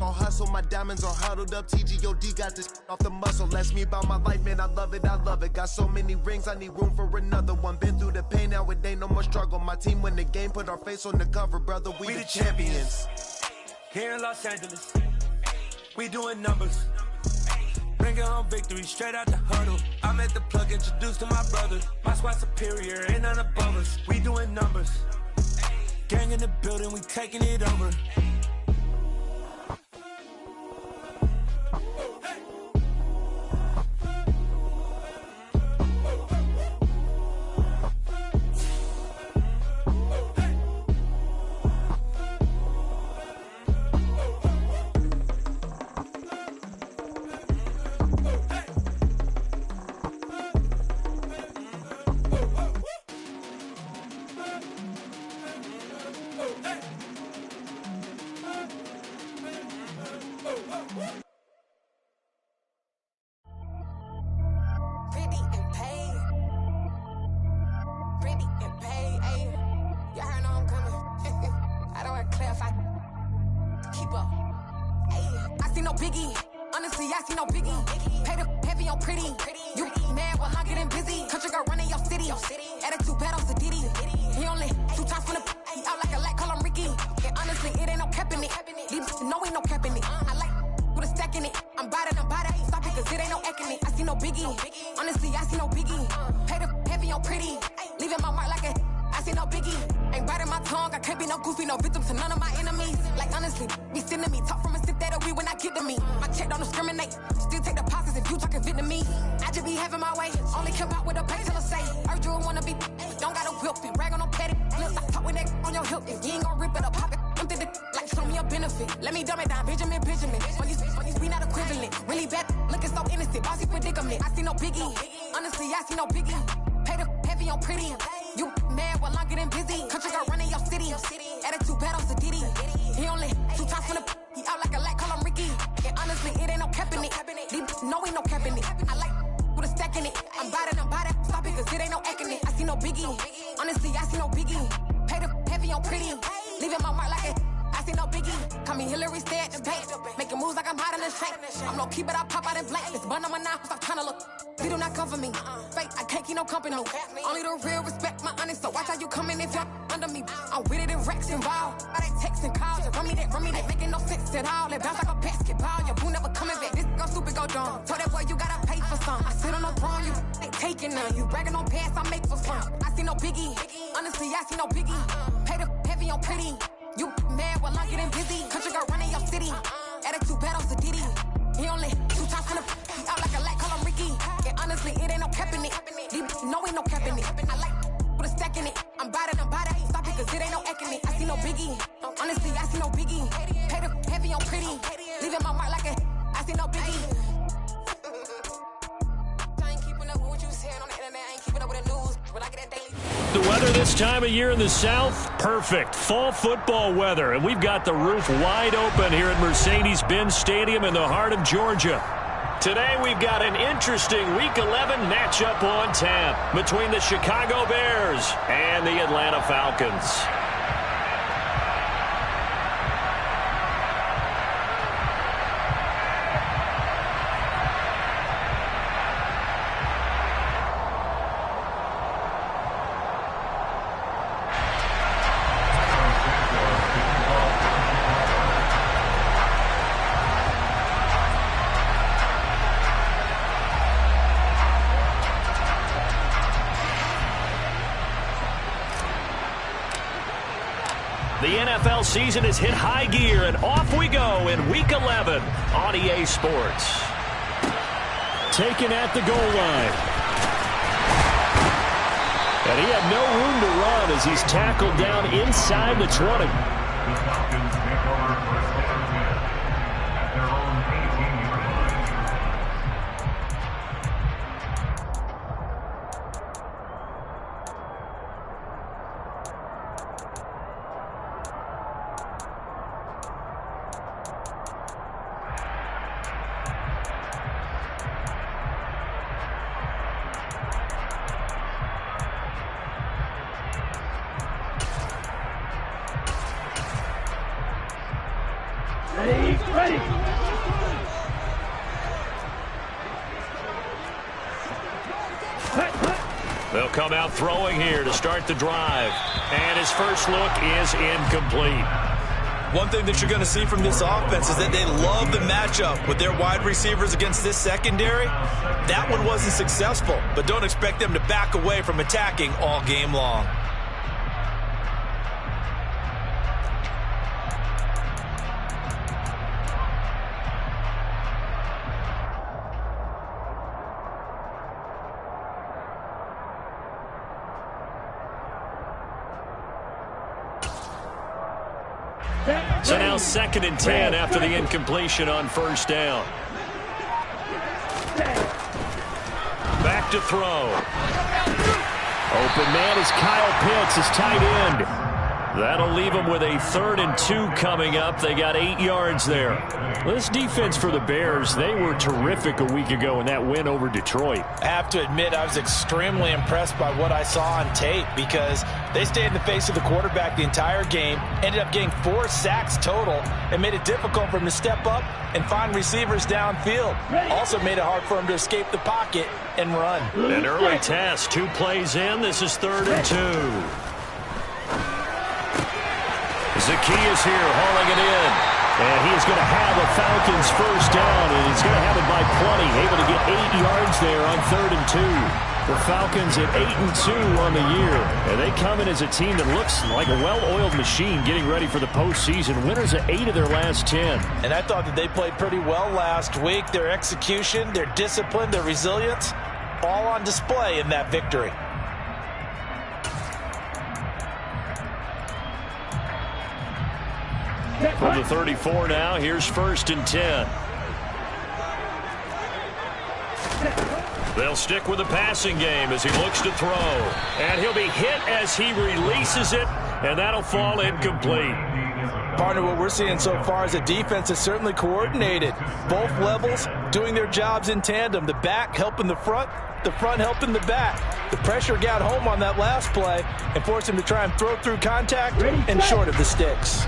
on hustle, my diamonds are huddled up. TGOD got this off the muscle. That's me about my life, man. I love it, I love it. Got so many rings, I need room for another one. Been through the pain, now it ain't no more struggle. My team win the game, put our face on the cover, brother. We the champions. Here in Los Angeles, we doing numbers. Bringing home victory straight out the huddle. I'm at the plug, introduced to my brothers. My squad superior, ain't none above us. We doing numbers. Gang in the building, we taking it over. The weather this time of year in the South, perfect. Fall football weather, and we've got the roof wide open here at Mercedes-Benz Stadium in the heart of Georgia. Today we've got an interesting Week 11 matchup on tap between the Chicago Bears and the Atlanta Falcons. The NFL season has hit high gear, and off we go in Week 11 on EA Sports. Taken at the goal line. And he had no room to run as he's tackled down inside the 20. Ready. They'll come out throwing here to start the drive. And his first look is incomplete. One thing that you're going to see from this offense is that they love the matchup with their wide receivers against this secondary. That one wasn't successful, but don't expect them to back away from attacking all game long. So now 2nd and 10 after the incompletion on first down. Back to throw. Open man is Kyle Pitts, his tight end. That'll leave them with a 3rd and 2 coming up. They got 8 yards there. This defense for the Bears, they were terrific a week ago in that win over Detroit. I have to admit, I was extremely impressed by what I saw on tape because they stayed in the face of the quarterback the entire game, ended up getting 4 sacks total, and made it difficult for him to step up and find receivers downfield. Also made it hard for him to escape the pocket and run. An early test, 2 plays in. This is 3rd and 2. Zacchaeus here hauling it in. And he is going to have a Falcons first down, and he's going to have it by plenty. Able to get 8 yards there on 3rd and 2. The Falcons at 8-2 on the year. And they come in as a team that looks like a well-oiled machine getting ready for the postseason. Winners of 8 of their last 10. And I thought that they played pretty well last week. Their execution, their discipline, their resilience, all on display in that victory. From the 34 now, here's 1st and 10. They'll stick with the passing game as he looks to throw. And he'll be hit as he releases it, and that'll fall incomplete. Partner, what we're seeing so far is the defense is certainly coordinated. Both levels doing their jobs in tandem. The back helping the front helping the back. The pressure got home on that last play and forced him to try and throw through contact and short of the sticks.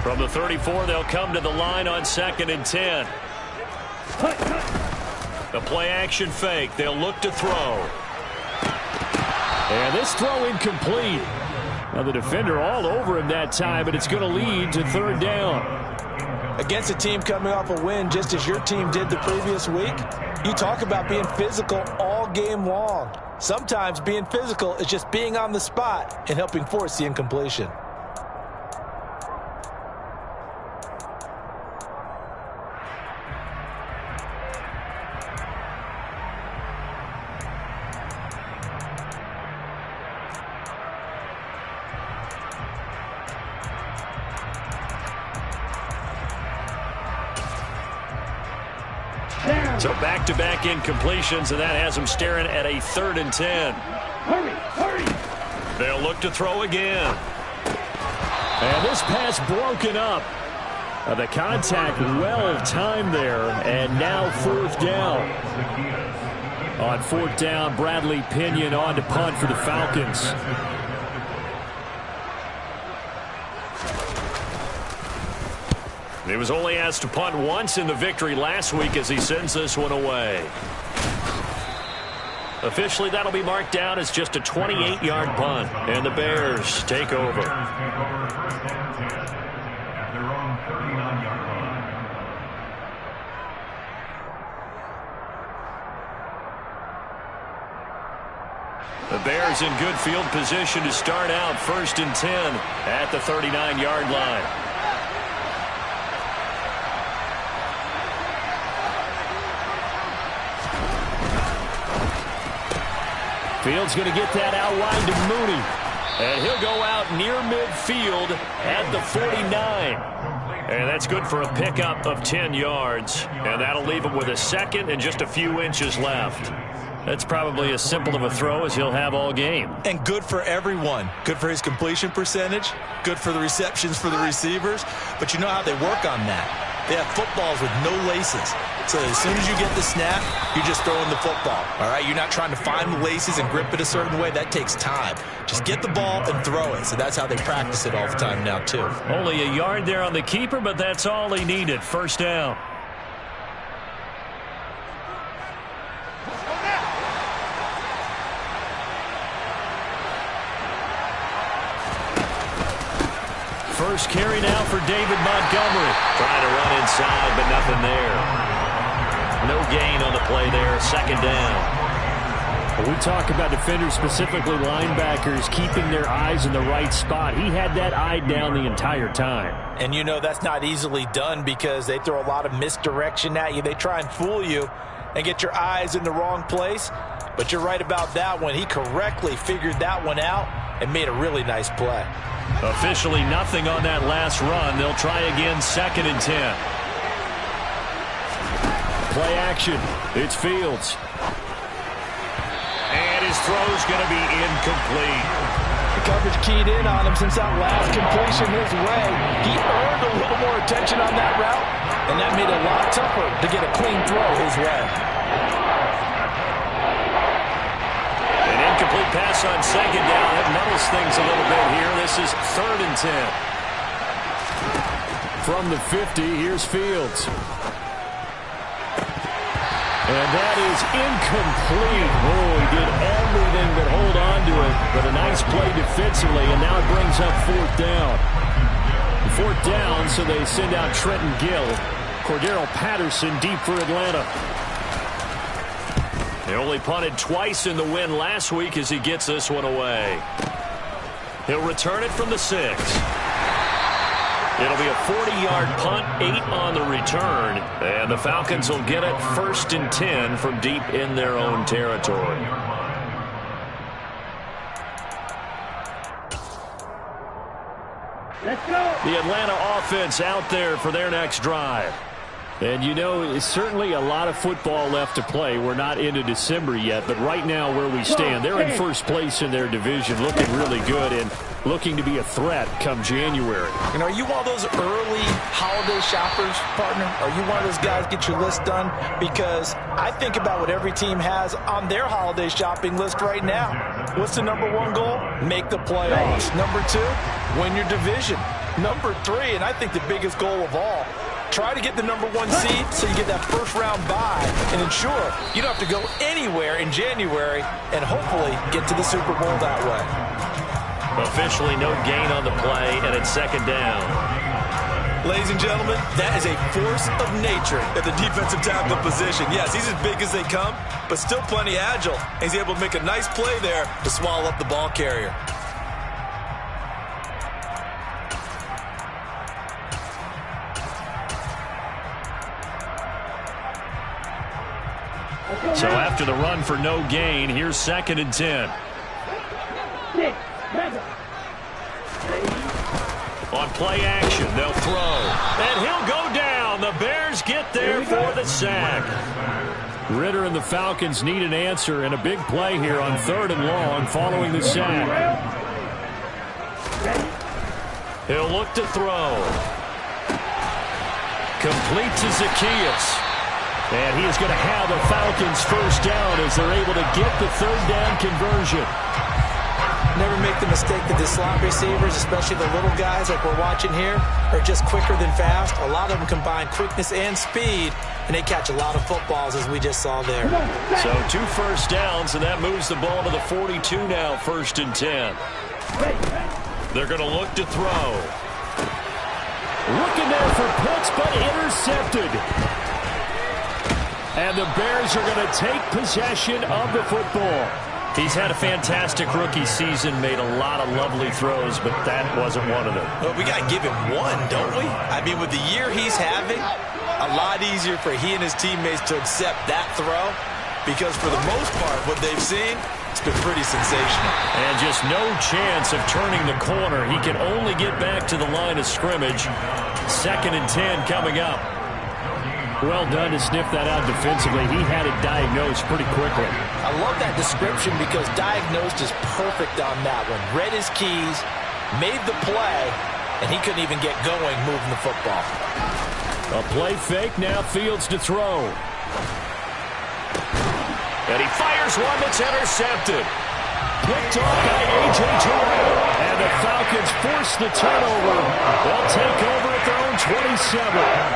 From the 34, they'll come to the line on 2nd and 10. The play-action fake. They'll look to throw. And this throw incomplete. Now the defender all over him that time, but it's going to lead to 3rd down. Against a team coming off a win just as your team did the previous week, you talk about being physical all game long. Sometimes being physical is just being on the spot and helping force the incompletion. So back-to-back incompletions, and that has them staring at a 3rd and 10. Hurry! They'll look to throw again. And this pass broken up. The contact well-timed there, and now 4th down. On 4th down, Bradley Pinion on to punt for the Falcons. He was only asked to punt once in the victory last week as he sends this one away. Officially, that'll be marked down as just a 28-yard punt, and the Bears take over. The Bears in good field position to start out 1st and 10 at the 39-yard line. Fields going to get that out wide to Mooney. And he'll go out near midfield at the 49. And that's good for a pickup of 10 yards. And that'll leave him with a 2nd and just a few inches left. That's probably as simple of a throw as he'll have all game. And good for everyone. Good for his completion percentage. Good for the receptions for the receivers. But you know how they work on that. they have footballs with no laces. So as soon as you get the snap, you're just throwing the football, all right? You're not trying to find the laces and grip it a certain way. That takes time. Just get the ball and throw it. So that's how they practice it all the time now, too. Only a yard there on the keeper, but that's all he needed. First down. First carry now for David Montgomery. Trying to run inside, but nothing there. No gain on the play there. Second down. When we talk about defenders, specifically linebackers, keeping their eyes in the right spot. He had that eye down the entire time. And you know that's not easily done because they throw a lot of misdirection at you. They try and fool you and get your eyes in the wrong place. But you're right about that one. He correctly figured that one out and made a really nice play. Officially nothing on that last run. They'll try again, 2nd and 10. Play action. It's Fields. And his throw's going to be incomplete. The coverage keyed in on him since that last completion his way. He earned a little more attention on that route, and that made it a lot tougher to get a clean throw his way. An incomplete pass on 2nd down. That muddles things a little bit here. This is 3rd and 10. From the 50, here's Fields. And that is incomplete. Oh, he did everything but hold on to it. But a nice play defensively, and now it brings up 4th down. 4th down, so they send out Trenton Gill. Cordero Patterson deep for Atlanta. He only punted twice in the win last week as he gets this one away. He'll return it from the 6. It'll be a 40-yard punt, 8 on the return, and the Falcons will get it 1st and 10 from deep in their own territory. Let's go. The Atlanta offense out there for their next drive. And you know, it's certainly a lot of football left to play. We're not into December yet, but right now where we stand, they're in first place in their division, looking really good and looking to be a threat come January. You know, are you one of those early holiday shoppers, partner? Are you one of those guys get your list done? Because I think about what every team has on their holiday shopping list right now. What's the #1 goal? Make the playoffs. #2, win your division. #3, and I think the biggest goal of all, try to get the #1 seed so you get that first-round bye and ensure you don't have to go anywhere in January and hopefully get to the Super Bowl that way. Officially no gain on the play, and it's 2nd down. Ladies and gentlemen, that is a force of nature at the defensive tackle position. Yes, he's as big as they come, but still plenty agile. He's able to make a nice play there to swallow up the ball carrier. So after the run for no gain, here's 2nd and 10. 6, 7, 8. On play action, they'll throw. And he'll go down. The Bears get there for the sack. Ridder and the Falcons need an answer, and a big play here on 3rd and long following the sack. He'll look to throw. Complete to Zaccheaus. And he is going to have the Falcons first down as they're able to get the 3rd down conversion. Never make the mistake that the slot receivers, especially the little guys like we're watching here, are just quicker than fast. A lot of them combine quickness and speed, and they catch a lot of footballs, as we just saw there. So 2 first downs, and that moves the ball to the 42 now, 1st and 10. They're going to look to throw. Looking there for Pitts, but intercepted. And the Bears are going to take possession of the football. He's had a fantastic rookie season, made a lot of lovely throws, but that wasn't one of them. Well, we got to give him one, don't we? I mean, with the year he's having, a lot easier for he and his teammates to accept that throw because for the most part, what they've seen, it's been pretty sensational. And just no chance of turning the corner. He can only get back to the line of scrimmage. 2nd and 10 coming up. Well done to sniff that out defensively. He had it diagnosed pretty quickly. I love that description because diagnosed is perfect on that one. Read his keys, made the play, and he couldn't even get going moving the football. A play fake, now Fields to throw. And he fires one that's intercepted. Picked off by A.J. Terrell. And the Falcons force the turnover. They'll take over at their own 27.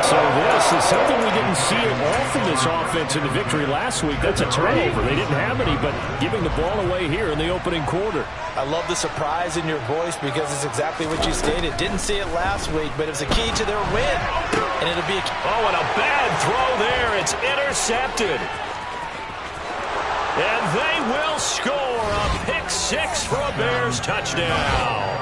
So this is something we didn't see at all from this offense in the victory last week. That's a turnover. They didn't have any, but giving the ball away here in the opening quarter. I love the surprise in your voice because it's exactly what you stated. Didn't see it last week, but it was a key to their win. And it'll be a... Oh, and a bad throw there. It's intercepted. And they will score a pick six for a Bears touchdown.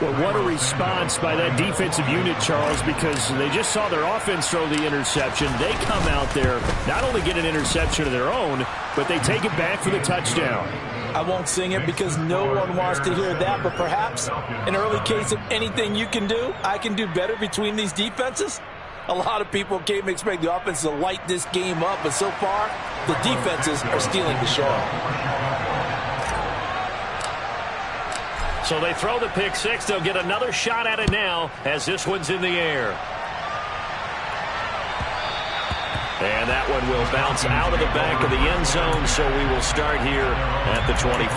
Well, what a response by that defensive unit, Charles, because they just saw their offense throw the interception. They come out there, not only get an interception of their own, but they take it back for the touchdown. I won't sing it because no one wants to hear that, but perhaps an early case of anything you can do, I can do better between these defenses. A lot of people came expect the offense to light this game up, but so far, the defenses are stealing the show. So they throw the pick six. They'll get another shot at it now as this one's in the air. And that one will bounce out of the back of the end zone, so we will start here at the 25.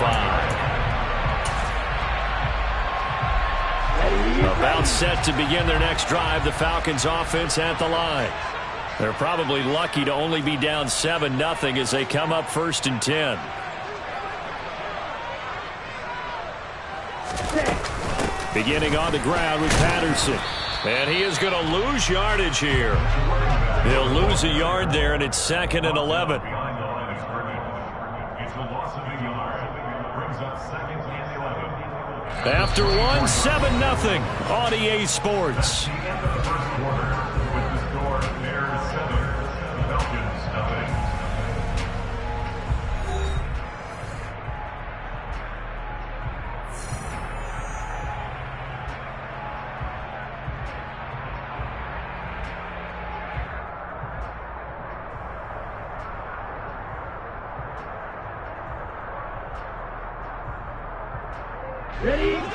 About set to begin their next drive, the Falcons offense at the line. They're probably lucky to only be down 7-0 as they come up 1st and 10. Beginning on the ground with Patterson. And he is going to lose yardage here. He'll lose a yard there, and it's 2nd and 11. After one, 7-0 on EA Sports.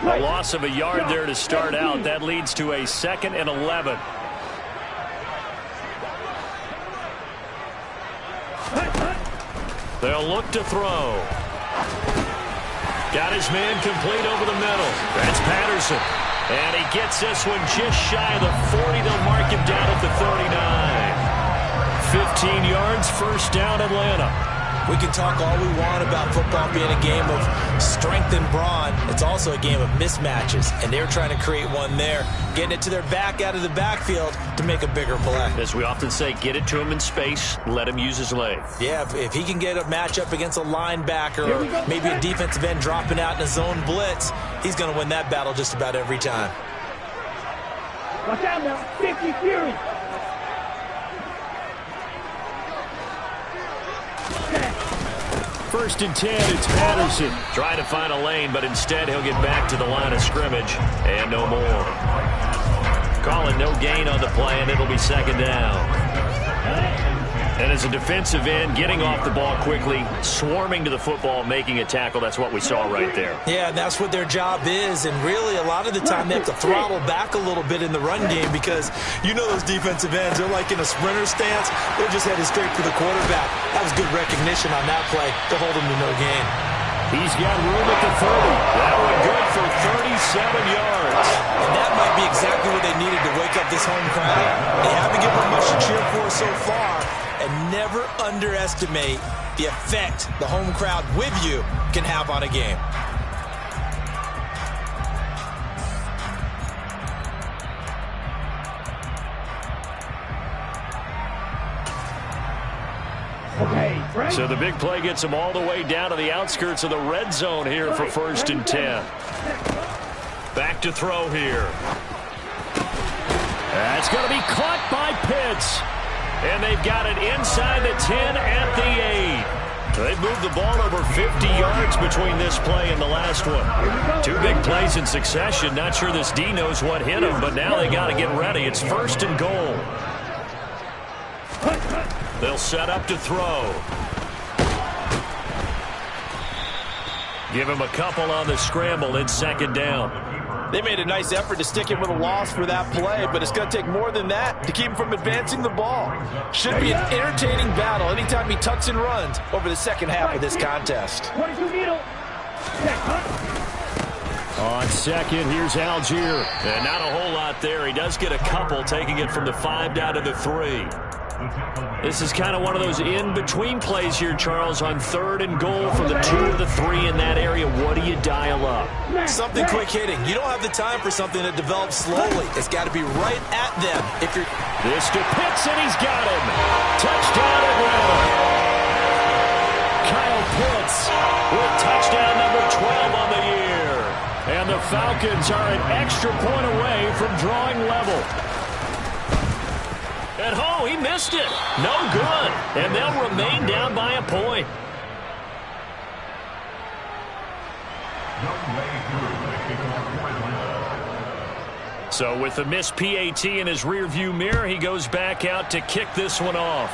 A loss of a yard there to start out. That leads to a 2nd and 11. They'll look to throw. Got his man complete over the middle. That's Patterson. And he gets this one just shy of the 40. They'll mark him down at the 39. 15 yards, 1st down, Atlanta. We can talk all we want about football being a game of strength and brawn. It's also a game of mismatches, and they're trying to create one there, getting it to their back out of the backfield to make a bigger play. As we often say, get it to him in space, let him use his legs. Yeah, if he can get a matchup against a linebacker or maybe a defensive end dropping out in a zone blitz, he's going to win that battle just about every time. Watch out now, 50 Fury. First and 10, it's Patterson. Trying to find a lane, but instead he'll get back to the line of scrimmage. And no more. Calling no gain on the play, and it'll be 2nd down. And as a defensive end, getting off the ball quickly, swarming to the football, making a tackle, that's what we saw right there. Yeah, that's what their job is, and really a lot of the time they have to throttle back a little bit in the run game because you know those defensive ends, they're like in a sprinter stance. They're just headed straight for the quarterback. That was good recognition on that play to hold him to no gain. He's got room at the 30. That one good for 37 yards. And that might be exactly what they needed to wake up this home crowd. They haven't given them much to cheer for so far. And never underestimate the effect the home crowd with you can have on a game. Okay, so the big play gets them all the way down to the outskirts of the red zone here for 1st and 10. Back to throw here. That's going to be caught by Pitts. And they've got it inside the 10 at the 8. They've moved the ball over 50 yards between this play and the last one. 2 big plays in succession. Not sure this D knows what hit him, but now they got to get ready. It's 1st and goal. They'll set up to throw. Give him a couple on the scramble. It's 2nd down. They made a nice effort to stick him with a loss for that play, but it's going to take more than that to keep him from advancing the ball. Should be an entertaining battle anytime he tucks and runs over the second half of this contest. 22 needle. On second, here's Algier. And not a whole lot there. He does get a couple, taking it from the 5 down to the 3. This is kind of one of those in-between plays here, Charles, on 3rd and goal from the 2 or the 3 in that area. What do you dial up? Something quick hitting. You don't have the time for something that develops slowly. It's got to be right at them. If you're This to Pitts, and he's got him. Touchdown Atlanta. Kyle Pitts with touchdown number 12 on the year. And the Falcons are an extra point away from drawing level. And oh, he missed it. No good. And they'll remain down by a point. So with the missed PAT in his rearview mirror, he goes back out to kick this one off.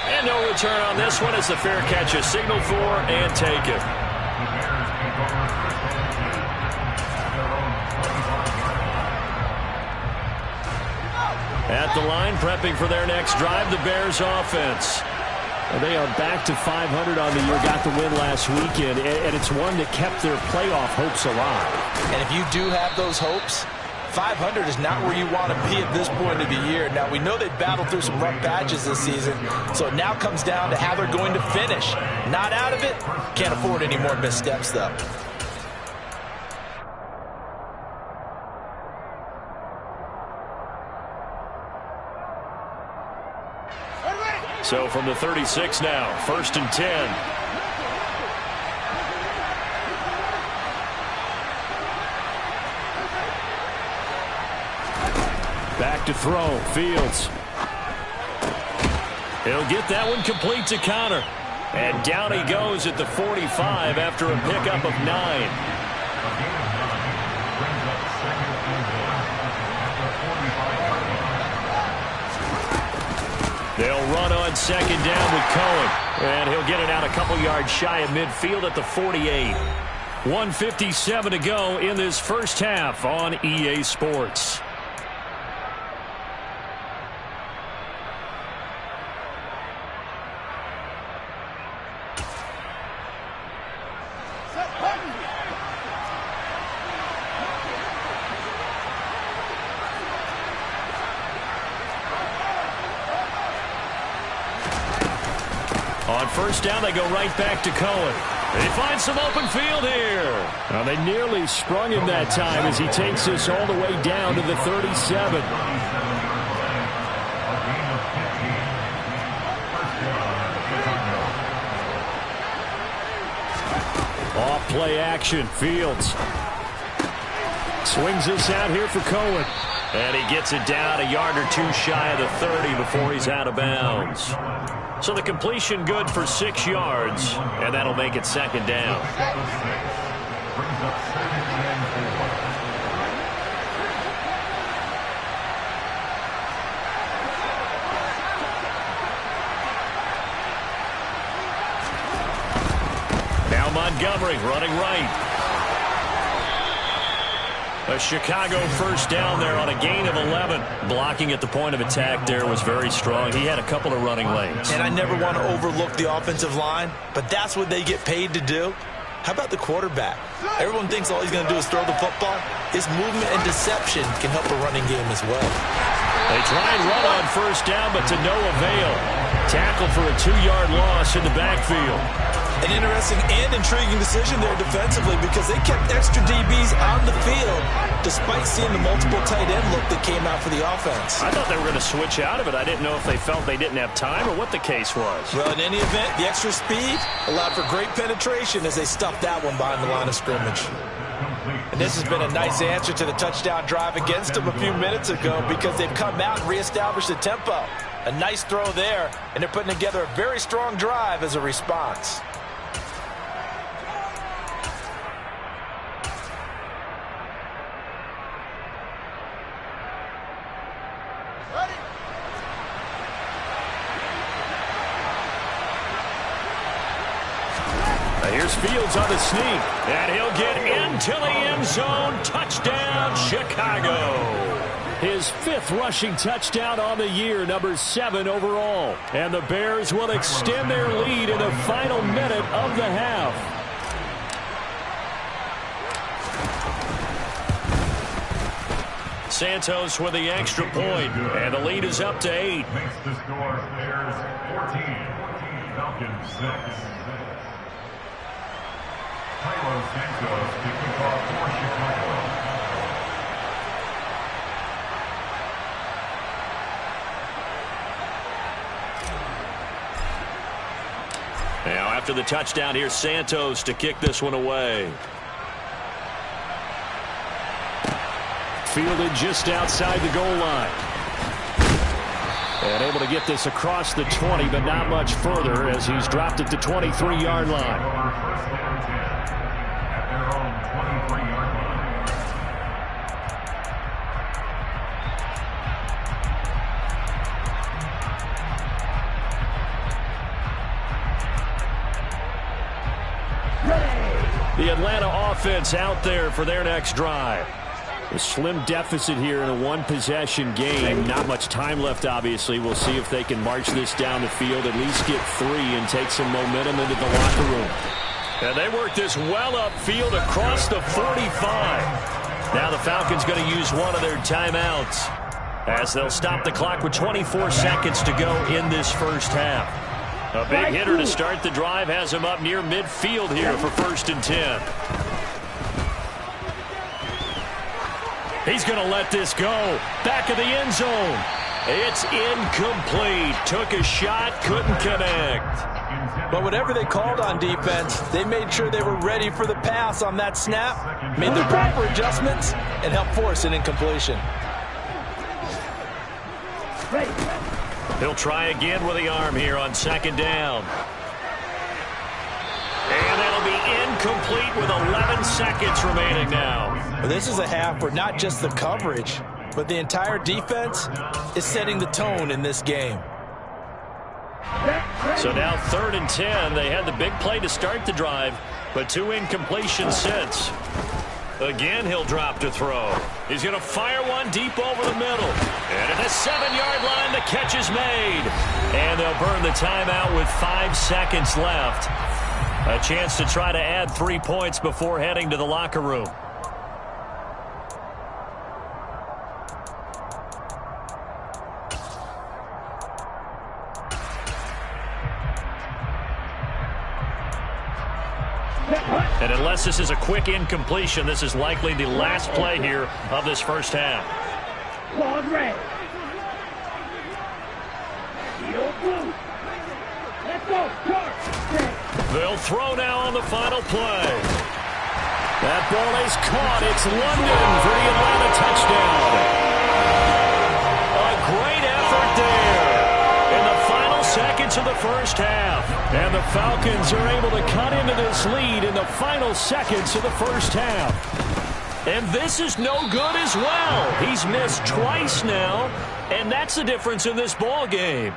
And no return on this one as the fair catch is signaled for and taken. At the line, prepping for their next drive, the Bears offense. They are back to 500 on the year, got the win last weekend, and it's one that kept their playoff hopes alive. And if you do have those hopes, 500 is not where you want to be at this point of the year. Now, we know they've battled through some rough patches this season, so it now comes down to how they're going to finish. Not out of it. Can't afford any more missteps, though. So from the 36 now, 1st and 10. Back to throw, Fields. He'll get that one complete to Connor. And down he goes at the 45 after a pickup of 9. They'll run on 2nd down with Cohen. And he'll get it out a couple yards shy of midfield at the 48. 1:57 to go in this first half on EA Sports. On 1st down, they go right back to Cohen. They find some open field here. Well, they nearly sprung him that time as he takes this all the way down to the 37. Off play action, Fields. Swings this out here for Cohen. And he gets it down a yard or two shy of the 30 before he's out of bounds. So the completion good for 6 yards, and that'll make it 2nd down. Now Montgomery running right. A Chicago 1st down there on a gain of 11. Blocking at the point of attack there was very strong. He had a couple of running lanes. And I never want to overlook the offensive line, but that's what they get paid to do. How about the quarterback? Everyone thinks all he's going to do is throw the football. His movement and deception can help a running game as well. They try and run on 1st down, but to no avail. Tackle for a 2-yard loss in the backfield. An interesting and intriguing decision there defensively because they kept extra DBs on the field despite seeing the multiple tight end look that came out for the offense. I thought they were going to switch out of it. I didn't know if they felt they didn't have time or what the case was. Well, in any event, the extra speed allowed for great penetration as they stuffed that one behind the line of scrimmage. And this has been a nice answer to the touchdown drive against them a few minutes ago because they've come out and reestablished the tempo. A nice throw there, and they're putting together a very strong drive as a response. Here's Fields on the sneak, and he'll get into the end zone. Touchdown, Chicago. His 5th rushing touchdown on the year, number 7 overall. And the Bears will extend their lead in the final minute of the half. Santos with the extra point, and the lead is up to 8. Makes the score Bears 14, Falcons 6. Tyler Santos kicking off for Chicago. Now after the touchdown, here's Santos to kick this one away. Fielded just outside the goal line. And able to get this across the 20, but not much further as he's dropped it to 23-yard line. The Atlanta offense out there for their next drive. A slim deficit here in a one-possession game. Not much time left, obviously. We'll see if they can march this down the field, at least get 3 and take some momentum into the locker room. And they work this well upfield across the 45. Now the Falcons going to use one of their timeouts as they'll stop the clock with 24 seconds to go in this first half. A big hitter to start the drive has him up near midfield here for 1st and 10. He's going to let this go. Back of the end zone. It's incomplete. Took a shot, couldn't connect. But whatever they called on defense, they made sure they were ready for the pass on that snap, made the proper adjustments, and helped force an incompletion. He'll try again with the arm here on 2nd down. And that'll be incomplete with 11 seconds remaining now. Well, this is a half where not just the coverage, but the entire defense is setting the tone in this game. So now 3rd and 10. They had the big play to start the drive, but 2 incompletions since. Again, he'll drop to throw. He's going to fire one deep over the middle. And at the 7-yard line, the catch is made. And they'll burn the timeout with 5 seconds left. A chance to try to add 3 points before heading to the locker room. And unless this is a quick incompletion, this is likely the last play here of this first half. They'll throw now on the final play. That ball is caught. It's London for the Atlanta touchdown. A great effort there in the final seconds of the first half. And the Falcons are able to cut into this lead in the final seconds of the first half. And this is no good as well. He's missed twice now, and that's the difference in this ball game.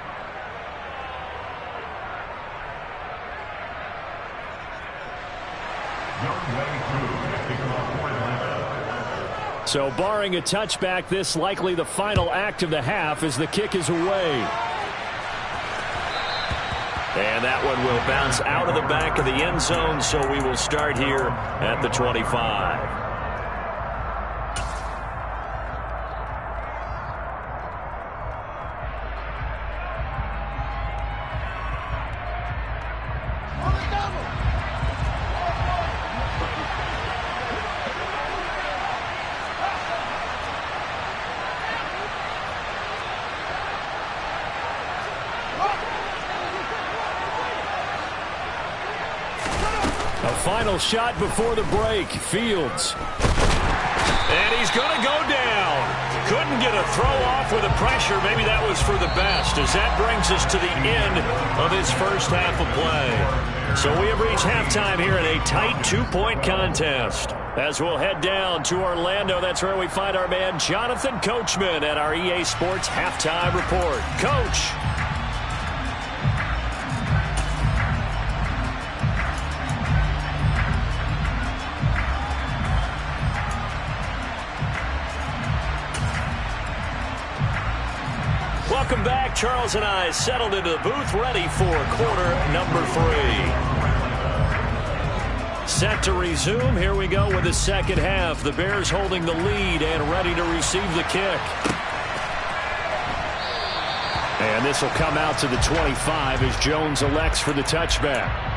So barring a touchback, this likely the final act of the half as the kick is away. And that one will bounce out of the back of the end zone, so we will start here at the 25. Final shot before the break. Fields. And he's going to go down. Couldn't get a throw off with the pressure. Maybe that was for the best, as that brings us to the end of his first half of play. So we have reached halftime here in a tight 2-point contest. As we'll head down to Orlando, that's where we find our man Jonathan Coachman at our EA Sports Halftime Report. Coach. Welcome back. Charles and I settled into the booth, ready for quarter number 3. Set to resume. Here we go with the second half. The Bears holding the lead and ready to receive the kick. And this will come out to the 25 as Jones elects for the touchback.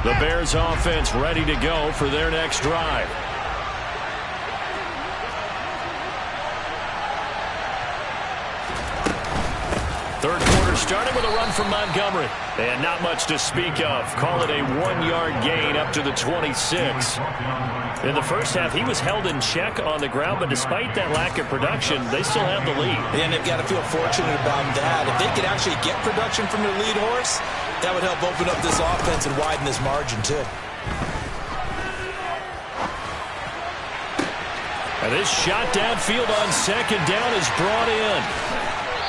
The Bears offense ready to go for their next drive. Third quarter starting with a run from Montgomery. And not much to speak of. Call it a 1-yard gain up to the 26. In the first half, he was held in check on the ground, but despite that lack of production, they still have the lead. And they've got to feel fortunate about that. If they could actually get production from their lead horse, that would help open up this offense and widen this margin, too. And this shot downfield on second down is brought in.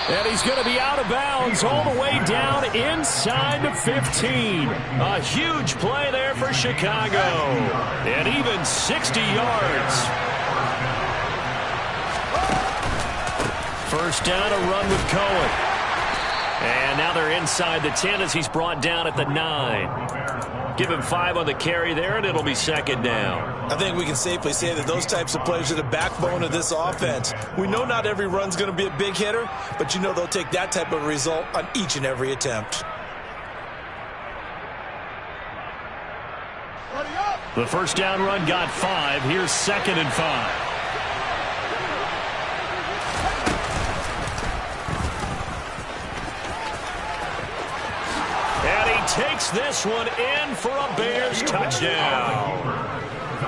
And he's going to be out of bounds all the way down inside the 15. A huge play there for Chicago. And even 60 yards. First down, a run with Cohen. And now they're inside the 10 as he's brought down at the 9. Give him 5 on the carry there, and it'll be second down. I think we can safely say that those types of plays are the backbone of this offense. We know not every run's going to be a big hitter, but you know they'll take that type of result on each and every attempt. The first down run got 5. Here's second and 5. Takes this one in for a Bears touchdown.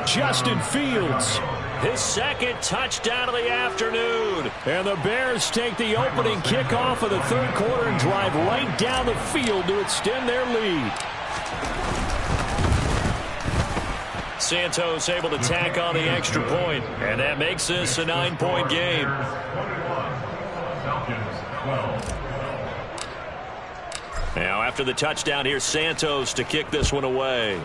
Justin Fields, his second touchdown of the afternoon. And the Bears take the opening kickoff of the third quarter and drive right down the field to extend their lead. Santos able to tack on the extra point, and that makes this a 9-point game. Now, after the touchdown, here's Santos to kick this one away.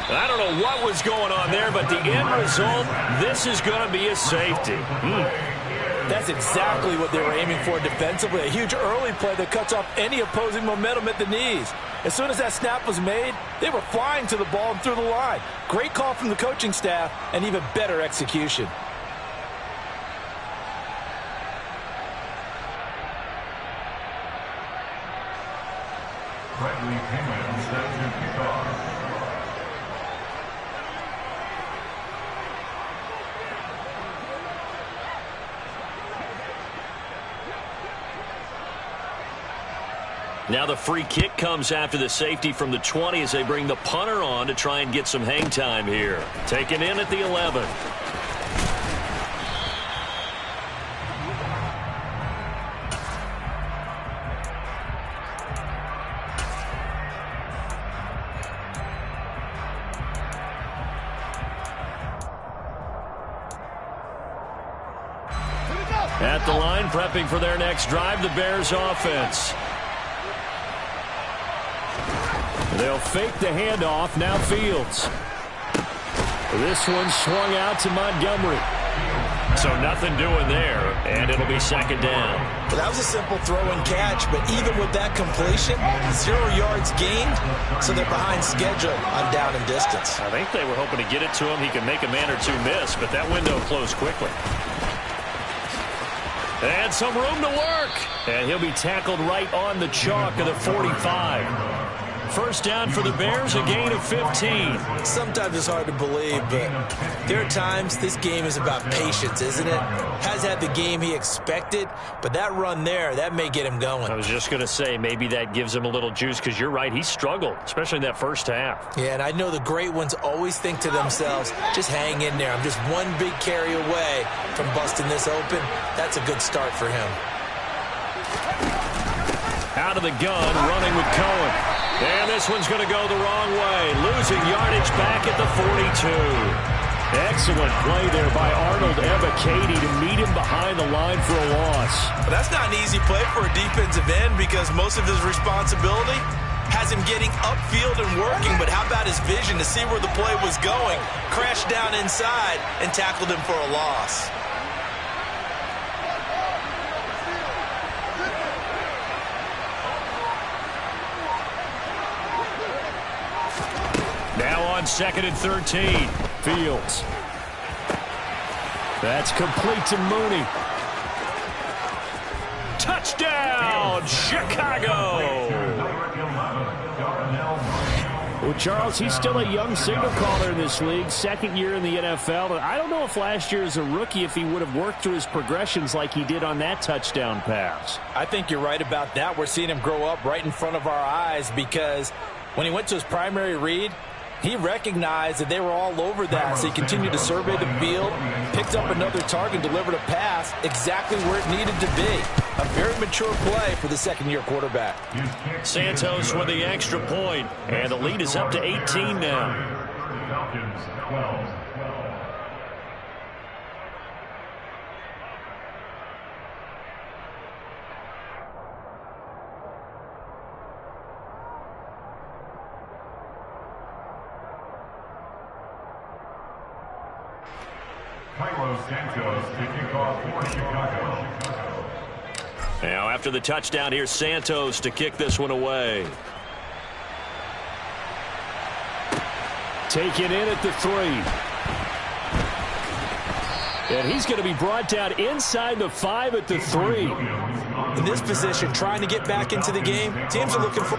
I don't know what was going on there, but the end result, this is going to be a safety. That's exactly what they were aiming for defensively. A huge early play that cuts off any opposing momentum at the knees. As soon as that snap was made, they were flying to the ball and through the line. Great call from the coaching staff and even better execution. Bradley Penman set to kick off. Now the free kick comes after the safety from the 20 as they bring the punter on to try and get some hang time here. Taken in at the 11. At the line, prepping for their next drive, the Bears offense. They'll fake the handoff. Now Fields. This one swung out to Montgomery. So nothing doing there, and it'll be second down. Well, that was a simple throw and catch, but even with that completion, 0 yards gained, so they're behind schedule on down and distance. I think they were hoping to get it to him. He could make a man or two miss, but that window closed quickly. And some room to work. And he'll be tackled right on the chalk of the 45. First down for the Bears, a gain of 15. Sometimes it's hard to believe, but there are times this game is about patience, isn't it? Has had the game he expected, but that run there, that may get him going. I was just going to say, maybe that gives him a little juice, because you're right, he struggled, especially in that first half. Yeah, and I know the great ones always think to themselves, just hang in there. I'm just one big carry away from busting this open. That's a good start for him. Out of the gun, running with Cohen. And this one's going to go the wrong way. Losing yardage back at the 42. Excellent play there by Arnold Ebiketie to meet him behind the line for a loss. But that's not an easy play for a defensive end because most of his responsibility has him getting upfield and working. But how about his vision to see where the play was going, crashed down inside, and tackled him for a loss. Now on 2nd and 13. Fields. That's complete to Mooney. Touchdown, Chicago! Well, Charles, he's still a young signal caller in this league, second year in the NFL. But I don't know if last year as a rookie, if he would have worked through his progressions like he did on that touchdown pass. I think you're right about that. We're seeing him grow up right in front of our eyes because when he went to his primary read, he recognized that they were all over that, so he continued to survey the field, picked up another target, delivered a pass exactly where it needed to be. A very mature play for the second-year quarterback. Santos with the extra point, and the lead is up to 18 now. Falcons 12. Santos to kick off for Chicago. Now after the touchdown here, Santos to kick this one away. Taken in at the 3. And he's going to be brought down inside the 5 at the 3. In this position, trying to get back into the game, teams are looking for...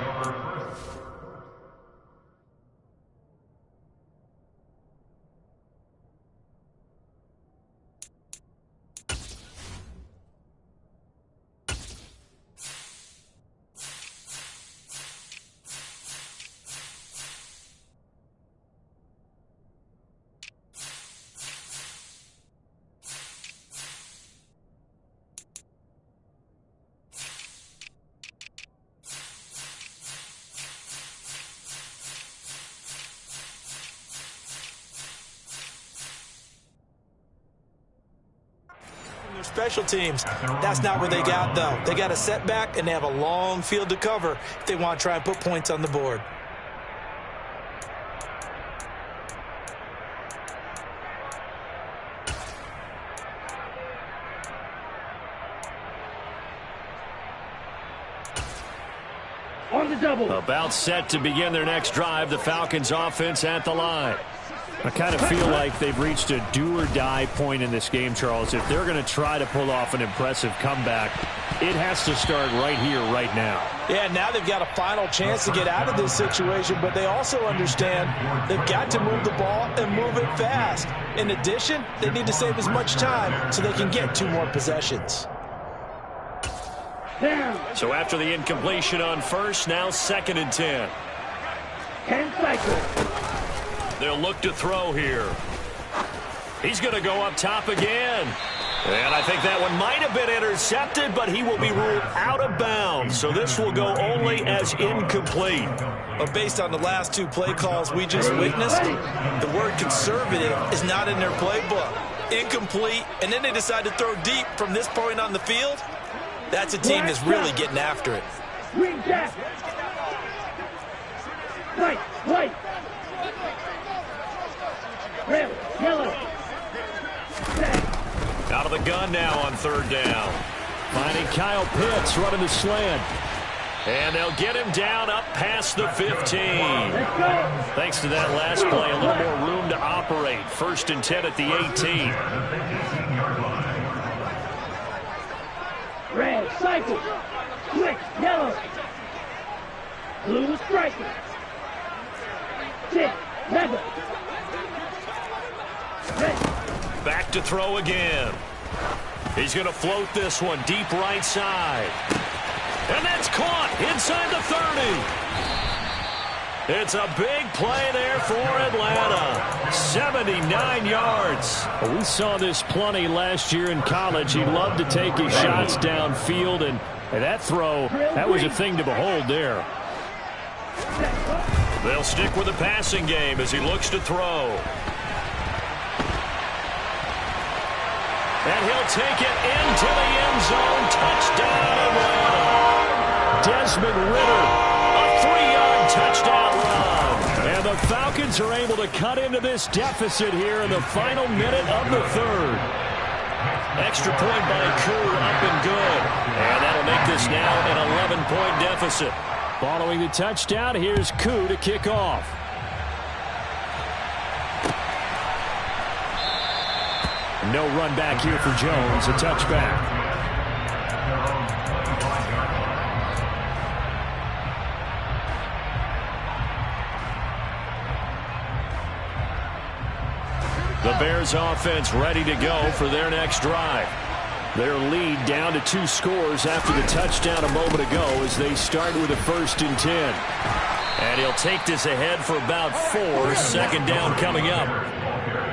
special teams. That's not where they got, though. They got a setback, and they have a long field to cover if they want to try and put points on the board. On the double. About set to begin their next drive. The Falcons offense at the line. I kind of feel like they've reached a do-or-die point in this game, Charles. If they're going to try to pull off an impressive comeback, it has to start right here, right now. Yeah, now they've got a final chance to get out of this situation, but they also understand they've got to move the ball and move it fast. In addition, they need to save as much time so they can get 2 more possessions. So after the incompletion on first, now 2nd and 10. 10 cycles. They'll look to throw here. He's going to go up top again. And I think that one might have been intercepted, but he will be ruled out of bounds. So this will go only as incomplete. But based on the last 2 play calls we just witnessed, the word conservative is not in their playbook. Incomplete, and then they decide to throw deep from this point on the field. That's a team that's really getting after it. Green jack. White. Red, yellow. Out of the gun now on 3rd down. Finding Kyle Pitts running the slant. And they'll get him down up past the 15. Let's go. Thanks to that last play, a little more room to operate. 1st and 10 at the 18. Red, cycle. Quick, yellow. Blue, striking. 6, 7. Back to throw again. He's going to float this one deep right side. And that's caught inside the 30. It's a big play there for Atlanta. 79 yards. Well, we saw this plenty last year in college. He loved to take his shots downfield, and that throw, that was a thing to behold there. They'll stick with the passing game as he looks to throw. And he'll take it into the end zone. Touchdown, Atlanta. Desmond Ridder, a 3-yard touchdown run. And the Falcons are able to cut into this deficit here in the final minute of the third. Extra point by Koo, up and good. And that'll make this now an 11-point deficit. Following the touchdown, here's Koo to kick off. No run back here for Jones, a touchback. The Bears offense ready to go for their next drive. Their lead down to 2 scores after the touchdown a moment ago as they start with a 1st and 10. And he'll take this ahead for about 4. Second down coming up.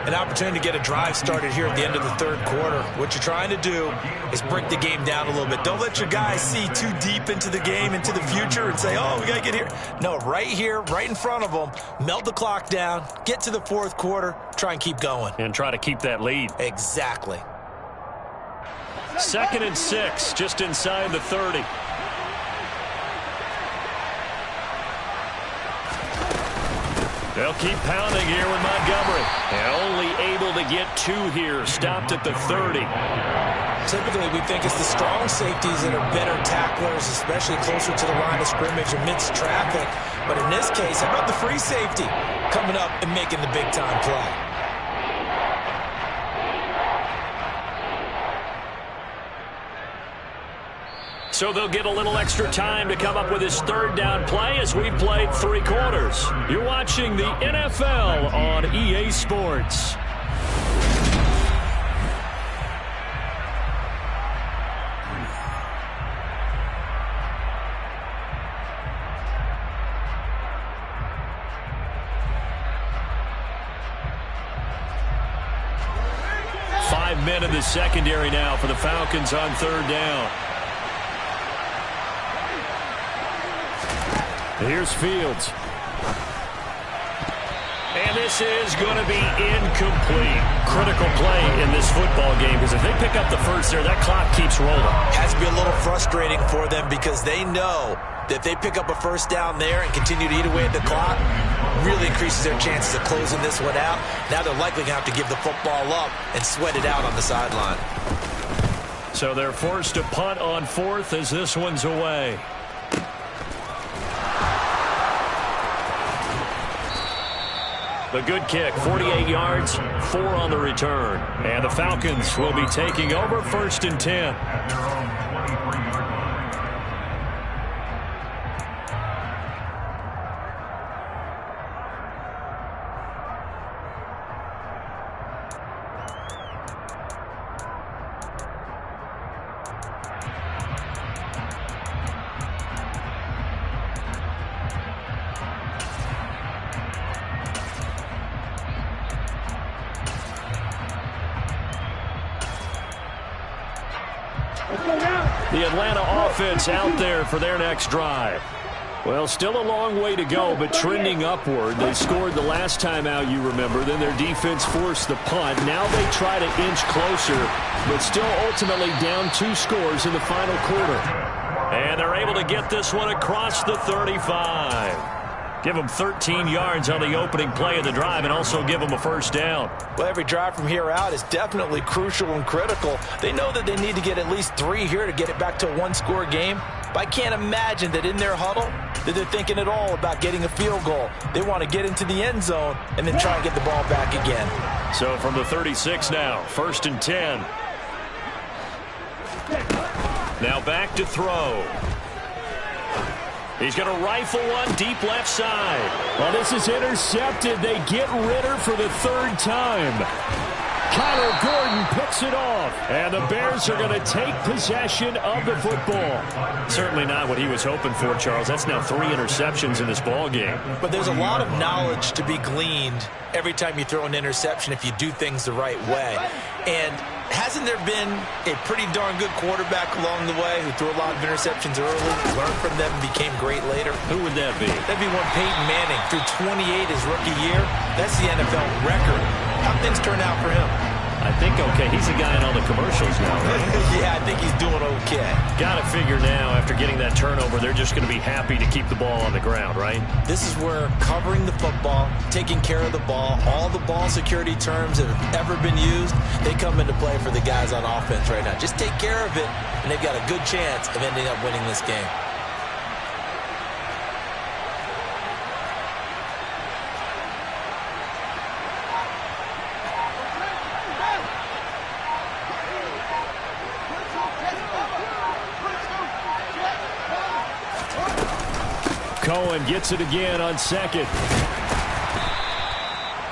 An opportunity to get a drive started here at the end of the third quarter. What you're trying to do is break the game down a little bit. Don't let your guys see too deep into the game, into the future, and say, oh, we got to get here. No, right here, right in front of them, melt the clock down, get to the fourth quarter, try and keep going. And try to keep that lead. Exactly. 2nd and 6, just inside the 30. They'll keep pounding here with Montgomery. And only able to get 2 here. Stopped at the 30. Typically, we think it's the strong safeties that are better tacklers, especially closer to the line of scrimmage amidst traffic. But in this case, how about the free safety coming up and making the big-time play? So they'll get a little extra time to come up with his 3rd down play as we've played 3 quarters. You're watching the NFL on EA Sports. Five men in the secondary now for the Falcons on 3rd down. Here's Fields. And this is going to be incomplete. Critical play in this football game because if they pick up the first there, that clock keeps rolling. Has to be a little frustrating for them because they know that if they pick up a 1st down there and continue to eat away at the clock, really increases their chances of closing this one out. Now they're likely going to have to give the football up and sweat it out on the sideline. So they're forced to punt on 4th as this one's away. The good kick, 48 yards, 4 on the return. And the Falcons will be taking over 1st and 10. The Atlanta offense out there for their next drive. Well, still a long way to go, but trending upward. They scored the last time out, you remember. Then their defense forced the punt. Now they try to inch closer, but still ultimately down 2 scores in the final quarter. And they're able to get this one across the 35. Give them 13 yards on the opening play of the drive and also give them a 1st down. Well, every drive from here out is definitely crucial and critical. They know that they need to get at least 3 here to get it back to a 1-score game. But I can't imagine that in their huddle that they're thinking at all about getting a field goal. They want to get into the end zone and then try and get the ball back again. So from the 36 now, 1st and 10. Now back to throw. He's going to rifle one deep left side. Well, this is intercepted. They get Ridder for the 3rd time. Kyler Gordon picks it off. And the Bears are going to take possession of the football. Certainly not what he was hoping for, Charles. That's now 3 interceptions in this ball game. But there's a lot of knowledge to be gleaned every time you throw an interception if you do things the right way. And hasn't there been a pretty darn good quarterback along the way who threw a lot of interceptions early, learned from them, and became great later? Who would that be? That'd be one Peyton Manning. Threw 28 his rookie year. That's the NFL record. How things turn out for him? I think okay. He's the guy in all the commercials now, right? Yeah, I think he's doing okay. Got to figure now, after getting that turnover, they're just going to be happy to keep the ball on the ground, right? This is where covering the football, taking care of the ball, all the ball security terms that have ever been used, they come into play for the guys on offense right now. Just take care of it, and they've got a good chance of ending up winning this game. Cohen gets it again on second.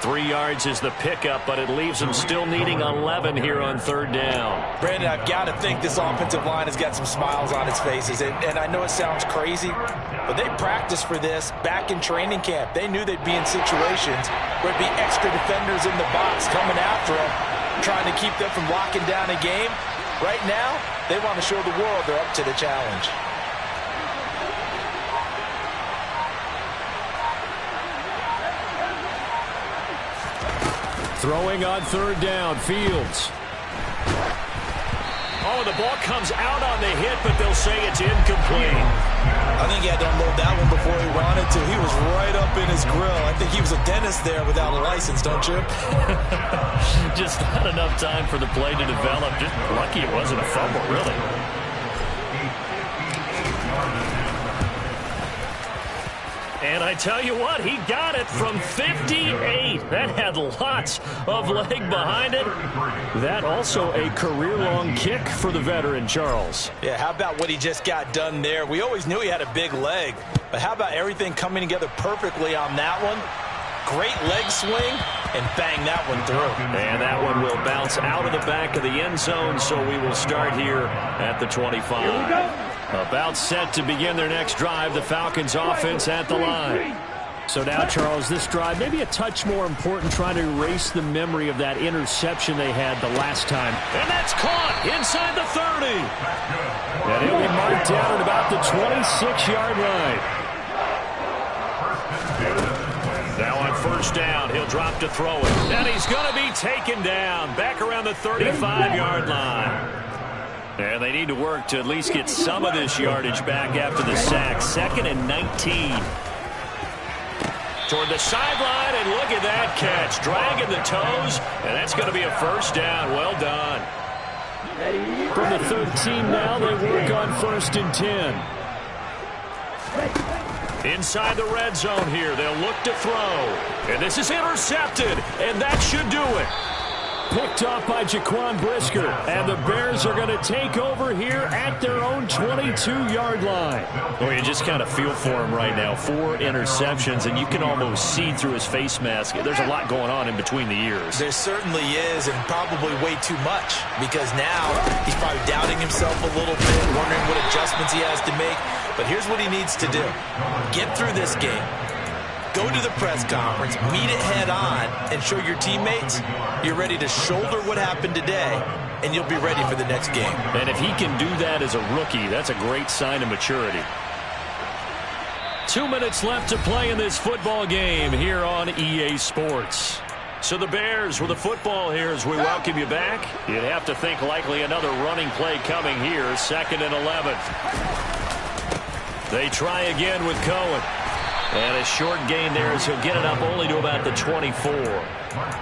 3 yards is the pickup, but it leaves them still needing 11 here on third down. Brandon, I've got to think this offensive line has got some smiles on its faces. And I know it sounds crazy, but they practiced for this back in training camp. They knew they'd be in situations where it'd be extra defenders in the box coming after them, trying to keep them from locking down a game. Right now, they want to show the world they're up to the challenge. Throwing on third down, Fields. Oh, the ball comes out on the hit, but they'll say it's incomplete. I think he had to unload that one before he wanted to. He was right up in his grill. I think he was a dentist there without a license, don't you? Just not enough time for the play to develop. Just lucky it wasn't a fumble, really. And I tell you what, he got it from 58. That had lots of leg behind it. That also a career-long kick for the veteran, Charles. Yeah, how about what he just got done there? We always knew he had a big leg, but how about everything coming together perfectly on that one? Great leg swing, and bang that one through. And that one will bounce out of the back of the end zone, so we will start here at the 25. Here we go. About set to begin their next drive, the Falcons offense at the line. So now, Charles, this drive maybe a touch more important, trying to erase the memory of that interception they had the last time. And that's caught inside the 30. And he'll be marked down at about the 26-yard line. Now on first down, he'll drop to throw it. And he's going to be taken down back around the 35-yard line. And they need to work to at least get some of this yardage back after the sack. 2nd and 19. Toward the sideline, and look at that catch. Dragging the toes, and that's going to be a first down. Well done. From the 13 now, they work on 1st and 10. Inside the red zone here, they'll look to throw. And this is intercepted, and that should do it. Picked off by Jaquan Brisker, and the Bears are going to take over here at their own 22-yard line. Well, you just kind of feel for him right now. 4 interceptions, and you can almost see through his face mask. There's a lot going on in between the ears. There certainly is, and probably way too much, because now he's probably doubting himself a little bit, wondering what adjustments he has to make. But here's what he needs to do. Get through this game. Go to the press conference, meet it head on, and show your teammates you're ready to shoulder what happened today, and you'll be ready for the next game. And if he can do that as a rookie, that's a great sign of maturity. 2 minutes left to play in this football game here on EA Sports. So the Bears with the football here as we welcome you back. You'd have to think likely another running play coming here, 2nd and 11. They try again with Cohen. And a short gain there as he'll get it up only to about the 24.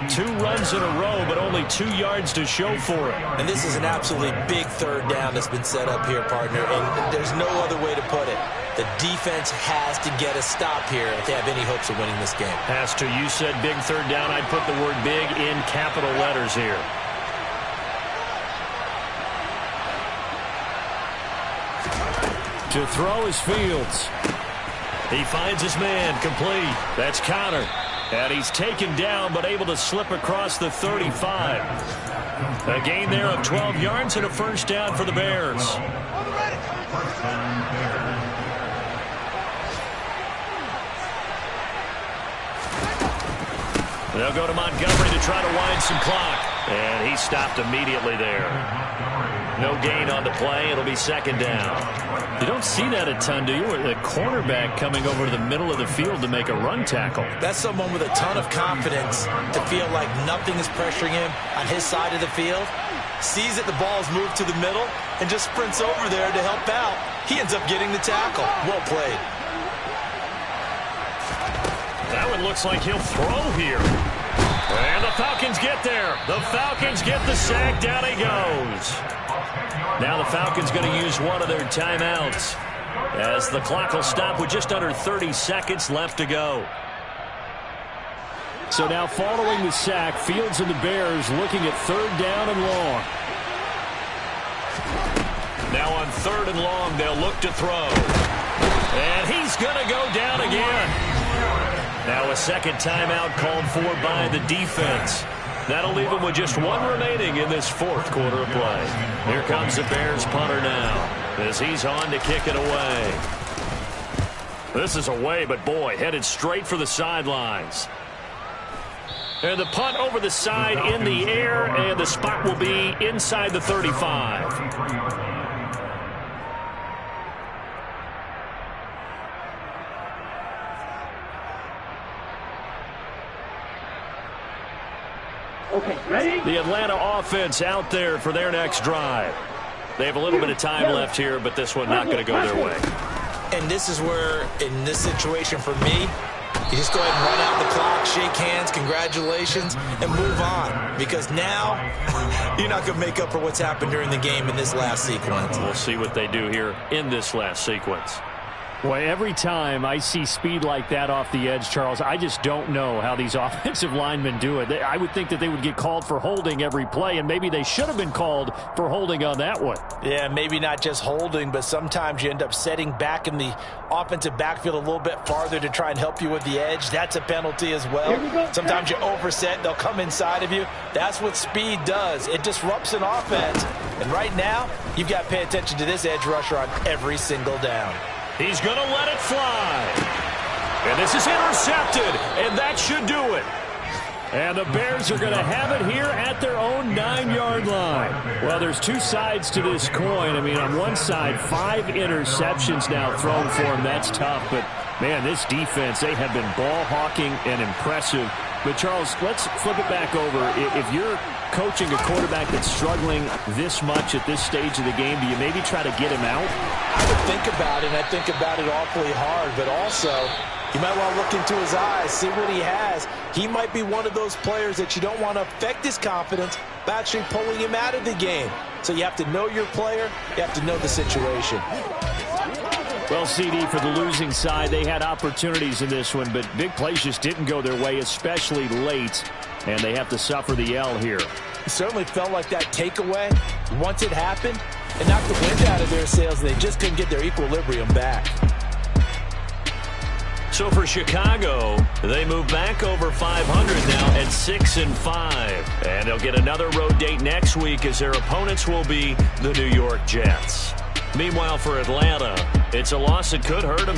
2 runs in a row, but only 2 yards to show for it. And this is an absolutely big third down that's been set up here, partner. And there's no other way to put it. The defense has to get a stop here if they have any hopes of winning this game. Has to. You said big third down. I'd put the word big in capital letters here. To throw is Fields. He finds his man complete. That's Conner. And he's taken down, but able to slip across the 35. A gain there of 12 yards and a first down for the Bears. They'll go to Montgomery to try to wind some clock. And he stopped immediately there. No gain on the play. It'll be second down. You don't see that a ton, do you? Or the cornerback coming over to the middle of the field to make a run tackle. That's someone with a ton of confidence to feel like nothing is pressuring him on his side of the field. Sees that the ball is moved to the middle and just sprints over there to help out. He ends up getting the tackle. Well played. That one looks like he'll throw here. And the Falcons get there. The Falcons get the sack. Down he goes. Now the Falcons going to use one of their timeouts as the clock will stop with just under 30 seconds left to go. So now following the sack, Fields and the Bears looking at third down and long. Now on third and long, they'll look to throw. And he's going to go down again. Now a second timeout called for by the defense. That'll leave them with just one remaining in this fourth quarter of play. Here comes the Bears punter now as he's on to kick it away. This is away, but boy, headed straight for the sidelines. And the punt over the side in the air, and the spot will be inside the 35. Okay, ready? The Atlanta offense out there for their next drive. They have a little bit of time left here, but this one not going to go their way. And this is where, in this situation for me, you just go ahead and run out the clock, shake hands, congratulations, and move on. Because now, you're not going to make up for what's happened during the game in this last sequence. We'll see what they do here in this last sequence. Boy, every time I see speed like that off the edge, Charles, I just don't know how these offensive linemen do it. I would think that they would get called for holding every play, and maybe they should have been called for holding on that one. Yeah, maybe not just holding, but sometimes you end up setting back in the offensive backfield a little bit farther to try and help you with the edge. That's a penalty as well. Sometimes you overset, they'll come inside of you. That's what speed does. It disrupts an offense. And right now, you've got to pay attention to this edge rusher on every single down. He's going to let it fly. And this is intercepted, and that should do it. And the Bears are going to have it here at their own 9-yard line. Well, there's two sides to this coin. I mean, on one side, 5 interceptions now thrown for him. That's tough. But, man, this defense, they have been ball hawking and impressive. But, Charles, let's flip it back over. If you're coaching a quarterback that's struggling this much at this stage of the game, do you maybe try to get him out? I would think about it, and I think about it awfully hard. But also, you might want to look into his eyes, see what he has. He might be one of those players that you don't want to affect his confidence by actually pulling him out of the game. So you have to know your player. You have to know the situation. Well, CD, for the losing side, they had opportunities in this one, but big plays just didn't go their way, especially late, and they have to suffer the L here. It certainly felt like that takeaway, once it happened, it knocked the wind out of their sails, and they just couldn't get their equilibrium back. So for Chicago, they move back over 500 now at 6-5. And they'll get another road date next week as their opponents will be the New York Jets. Meanwhile, for Atlanta, it's a loss that could hurt them.